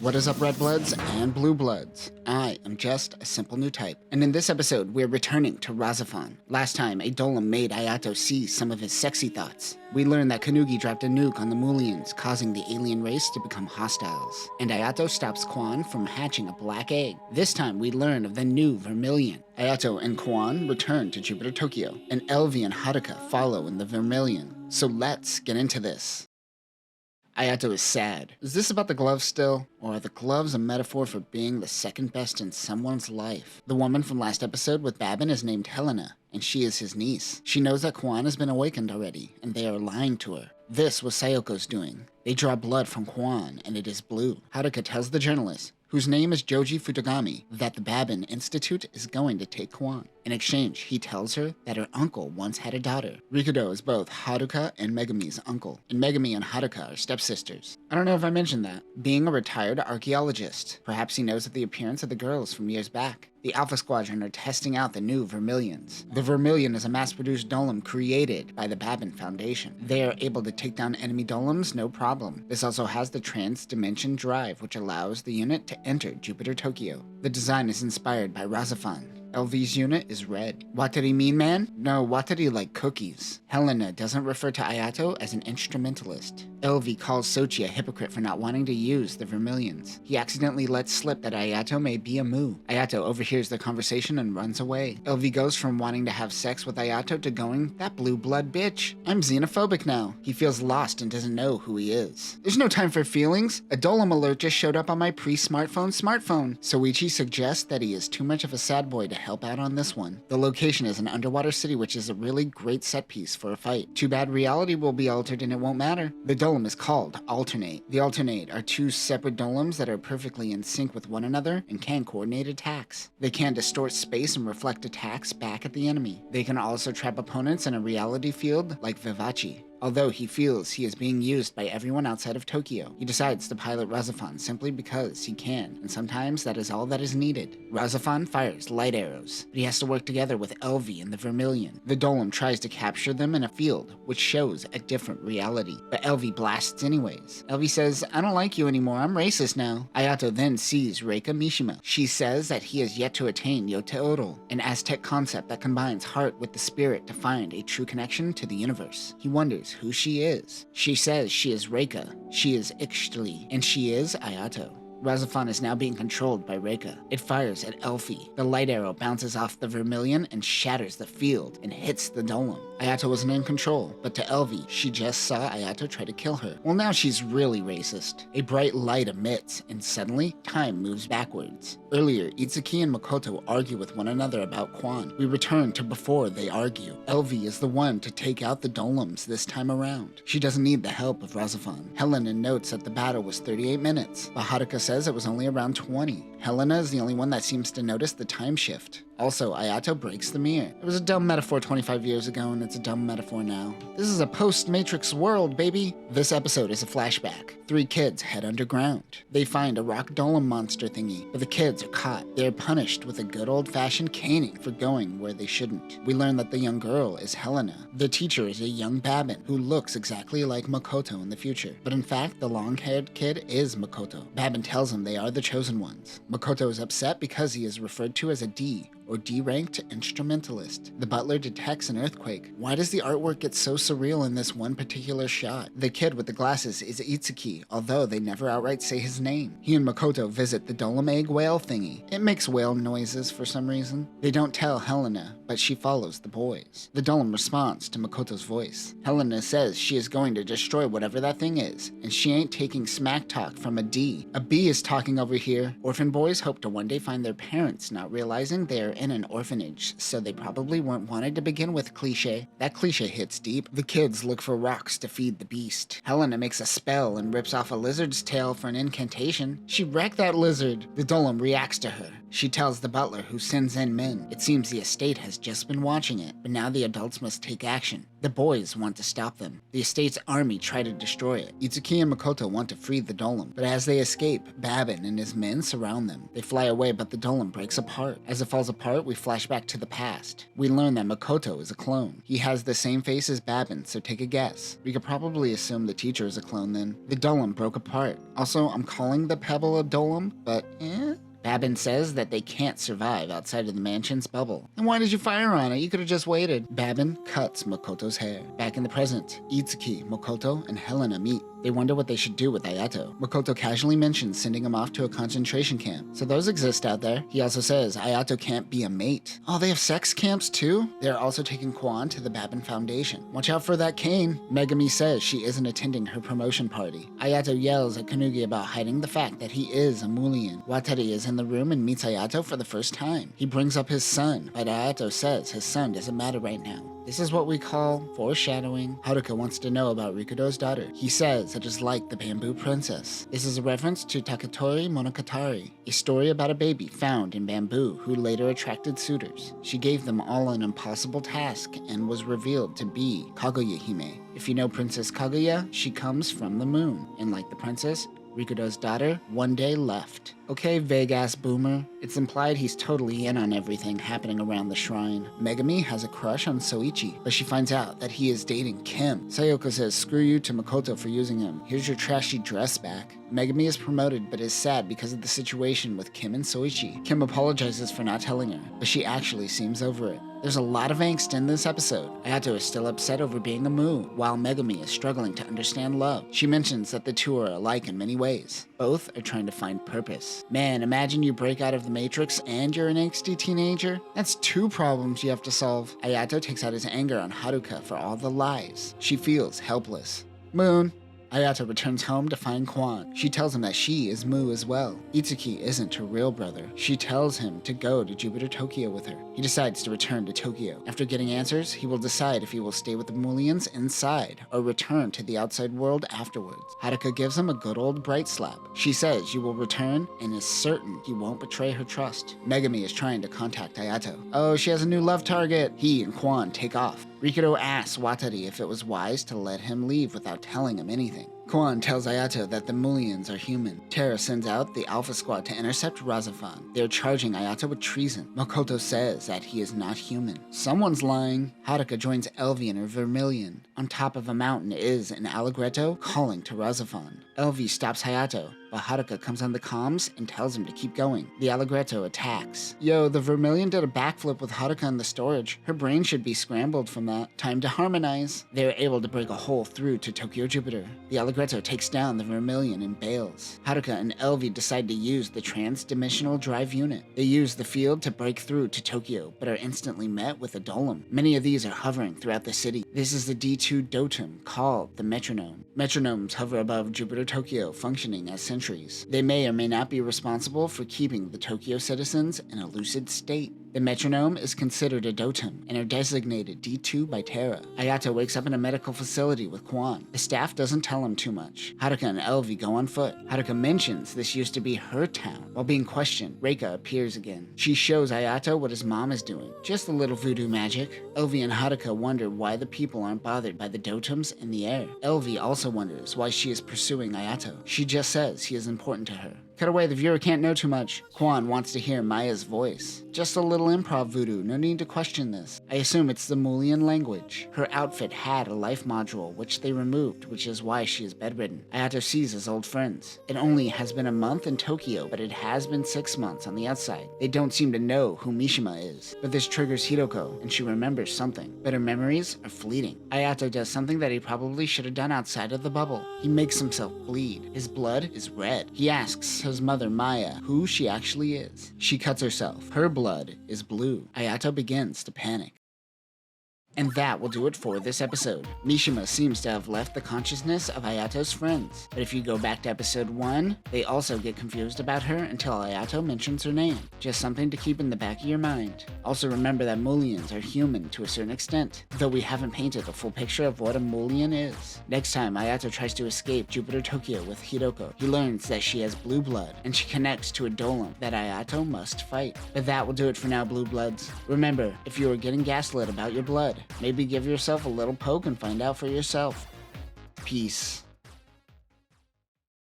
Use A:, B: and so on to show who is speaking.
A: What is up, red bloods and blue bloods? I am just a simple new type, and in this episode we're returning to Rahxephon. Last time, a Golem made Ayato see some of his sexy thoughts. We learned that Kanugi dropped a nuke on the Mullions, causing the alien race to become hostiles. And Ayato stops Quan from hatching a black egg. This time we learn of the new Vermillion. Ayato and Quan return to Jupiter Tokyo, and Elvi and Haruka follow in the Vermillion. So let's get into this. Ayato is sad. Is this about the gloves still? Or are the gloves a metaphor for being the second best in someone's life? The woman from last episode with Babin is named Helena, and she is his niece. She knows that Quan has been awakened already, and they are lying to her. This was Sayoko's doing. They draw blood from Quan, and it is blue. Haruka tells the journalist, whose name is Joji Futagami, that the Babin Institute is going to take Quan. In exchange, he tells her that her uncle once had a daughter. Rikudo is both Haruka and Megami's uncle, and Megami and Haruka are stepsisters. I don't know if I mentioned that. Being a retired archaeologist, perhaps he knows of the appearance of the girls from years back. The Alpha Squadron are testing out the new Vermillions. The Vermillion is a mass-produced Golem created by the Babin Foundation. They are able to take down enemy Golems no problem. This also has the Trans-Dimension Drive, which allows the unit to enter Jupiter Tokyo. The design is inspired by Rahxephon. LV's unit is red. Watari mean man? No, Watari like cookies. Helena doesn't refer to Ayato as an instrumentalist. LV calls Sochi a hypocrite for not wanting to use the Vermillions. He accidentally lets slip that Ayato may be a Mu. Ayato overhears the conversation and runs away. LV goes from wanting to have sex with Ayato to going, that blue blood bitch. I'm xenophobic now. He feels lost and doesn't know who he is. There's no time for feelings. A Golem alert just showed up on my pre-smartphone smartphone. Soichi suggests that he is too much of a sad boy to help out on this one. The location is an underwater city, which is a really great set piece for a fight. Too bad reality will be altered and it won't matter. The Golem is called Alternate. The Alternate are two separate Golems that are perfectly in sync with one another and can coordinate attacks. They can distort space and reflect attacks back at the enemy. They can also trap opponents in a reality field like Vivace. Although he feels he is being used by everyone outside of Tokyo, he decides to pilot Rahxephon simply because he can, and sometimes that is all that is needed. Rahxephon fires light arrows, but he has to work together with Elvi and the Vermillion. The Golem tries to capture them in a field, which shows a different reality, but Elvi blasts anyways. Elvi says, I don't like you anymore, I'm racist now. Ayato then sees Reika Mishima. She says that he has yet to attain Yoteoro, an Aztec concept that combines heart with the spirit to find a true connection to the universe. He wonders who she is. She says she is Reika, she is Ixtli, and she is Ayato. Rahxephon is now being controlled by Reika. It fires at Elfi. The light arrow bounces off the Vermillion and shatters the field and hits the Golem. Ayato wasn't in control, but to Elvi, she just saw Ayato try to kill her. Well, now she's really racist. A bright light emits, and suddenly, time moves backwards. Earlier, Itsuki and Makoto argue with one another about Quan. We return to before they argue. Elvi is the one to take out the Golems this time around. She doesn't need the help of Rahxephon. Helena notes that the battle was 38 minutes, but Haruka says it was only around 20. Helena is the only one that seems to notice the time shift. Also, Ayato breaks the mirror. It was a dumb metaphor 25 years ago, and it's a dumb metaphor now. This is a post-Matrix world, baby! This episode is a flashback. 3 kids head underground. They find a rock Golem monster thingy, but the kids are caught. They are punished with a good old-fashioned caning for going where they shouldn't. We learn that the young girl is Helena. The teacher is a young Babin, who looks exactly like Makoto in the future. But in fact, the long-haired kid is Makoto. Babin tells him they are the chosen ones. Makoto is upset because he is referred to as a D, or D-ranked instrumentalist. The butler detects an earthquake. Why does the artwork get so surreal in this one particular shot? The kid with the glasses is Itsuki, although they never outright say his name. He and Makoto visit the Golem egg whale thingy. It makes whale noises for some reason. They don't tell Helena, but she follows the boys. The Golem responds to Makoto's voice. Helena says she is going to destroy whatever that thing is, and she ain't taking smack talk from a D. A B is talking over here. Orphan boys hope to one day find their parents, not realizing they are in an orphanage, so they probably weren't wanted to begin with. Cliche. That cliche hits deep. The kids look for rocks to feed the beast. Helena makes a spell and rips off a lizard's tail for an incantation. She wrecked that lizard. The Golem reacts to her. She tells the butler, who sends in men. It seems the estate has just been watching it, but now the adults must take action. The boys want to stop them. The estate's army try to destroy it. Itsuki and Makoto want to free the Dolem, but as they escape, Babin and his men surround them. They fly away, but the Dolem breaks apart. As it falls apart, we flash back to the past. We learn that Makoto is a clone. He has the same face as Babin, so take a guess. We could probably assume the teacher is a clone then. The Dolem broke apart. Also, I'm calling the pebble a Dolem, but Babin says that they can't survive outside of the mansion's bubble. Then why did you fire on it? You could have just waited. Babin cuts Makoto's hair. Back in the present, Itsuki, Makoto, and Helena meet. They wonder what they should do with Ayato. Makoto casually mentions sending him off to a concentration camp. So those exist out there. He also says Ayato can't be a mate. Oh, they have sex camps too? They're also taking Kwan to the Babin Foundation. Watch out for that cane. Megami says she isn't attending her promotion party. Ayato yells at Kanugi about hiding the fact that he is a Mullion. Watari is in the room and meets Ayato for the first time. He brings up his son, but Ayato says his son doesn't matter right now. This is what we call foreshadowing. Haruka wants to know about Rikudo's daughter. He says it is like the Bamboo Princess. This is a reference to Takatori Monogatari, a story about a baby found in bamboo who later attracted suitors. She gave them all an impossible task and was revealed to be Kaguya Hime. If you know Princess Kaguya, she comes from the moon, and like the princess, Rikudo's daughter one day left. Okay, vague-ass boomer. It's implied he's totally in on everything happening around the shrine. Megami has a crush on Soichi, but she finds out that he is dating Kim. Sayoko says screw you to Makoto for using him. Here's your trashy dress back. Megami is promoted but is sad because of the situation with Kim and Soichi. Kim apologizes for not telling her, but she actually seems over it. There's a lot of angst in this episode. Ayato is still upset over being a Mu, while Megami is struggling to understand love. She mentions that the two are alike in many ways. Both are trying to find purpose. Man, imagine you break out of the Matrix and you're an angsty teenager. That's two problems you have to solve. Ayato takes out his anger on Haruka for all the lies. She feels helpless. Moon. Ayato returns home to find Kwan. She tells him that she is Mu as well. Itsuki isn't her real brother. She tells him to go to Jupiter Tokyo with her. He decides to return to Tokyo. After getting answers, he will decide if he will stay with the Mullions inside or return to the outside world afterwards. Haruka gives him a good old bright slap. She says you will return and is certain he won't betray her trust. Megami is trying to contact Ayato. Oh, she has a new love target. He and Kwan take off. Rikudo asks Watari if it was wise to let him leave without telling him anything. Kwan tells Ayato that the Mullions are human. Terra sends out the Alpha Squad to intercept Rahxephon. They are charging Ayato with treason. Makoto says that he is not human. Someone's lying. Haruka joins Elvi in her Vermillion. On top of a mountain is an Allegretto calling to Rahxephon. Elvi stops Hayato, but Haruka comes on the comms and tells him to keep going. The Allegretto attacks. Yo, the Vermillion did a backflip with Haruka in the storage. Her brain should be scrambled from that. Time to harmonize. They are able to break a hole through to Tokyo Jupiter. The Allegretto takes down the Vermillion and bails. Haruka and Elvi decide to use the trans-dimensional drive unit. They use the field to break through to Tokyo, but are instantly met with a Dolem. Many of these are hovering throughout the city. This is the D2 Dotum called the Metronome. Metronomes hover above Jupiter Tokyo, functioning as sentries. They may or may not be responsible for keeping the Tokyo citizens in a lucid state. The metronome is considered a dotum and are designated D2 by Terra. Ayato wakes up in a medical facility with Kwan. The staff doesn't tell him too much. Haruka and Elvi go on foot. Haruka mentions this used to be her town. While being questioned, Reika appears again. She shows Ayato what his mom is doing. Just a little voodoo magic. Elvi and Haruka wonder why the people aren't bothered by the dotums in the air. Elvi also wonders why she is pursuing Ayato. She just says he is important to her. Cut away, the viewer can't know too much. Kwan wants to hear Maya's voice. Just a little improv voodoo, no need to question this. I assume it's the Mullion language. Her outfit had a life module, which they removed, which is why she is bedridden. Ayato sees his old friends. It only has been a month in Tokyo, but it has been 6 months on the outside. They don't seem to know who Mishima is, but this triggers Hiroko, and she remembers something. But her memories are fleeting. Ayato does something that he probably should have done outside of the bubble. He makes himself bleed. His blood is red. He asks his mother Maya who she actually is. She cuts herself. Her blood is blue. Ayato begins to panic. And that will do it for this episode. Mishima seems to have left the consciousness of Ayato's friends, but if you go back to episode 1, they also get confused about her until Ayato mentions her name. Just something to keep in the back of your mind. Also remember that Mullions are human to a certain extent, though we haven't painted a full picture of what a Mullion is. Next time Ayato tries to escape Jupiter Tokyo with Hiroko, he learns that she has blue blood, and she connects to a Dolem that Ayato must fight. But that will do it for now, Blue Bloods. Remember, if you are getting gaslit about your blood, maybe give yourself a little poke and find out for yourself. Peace.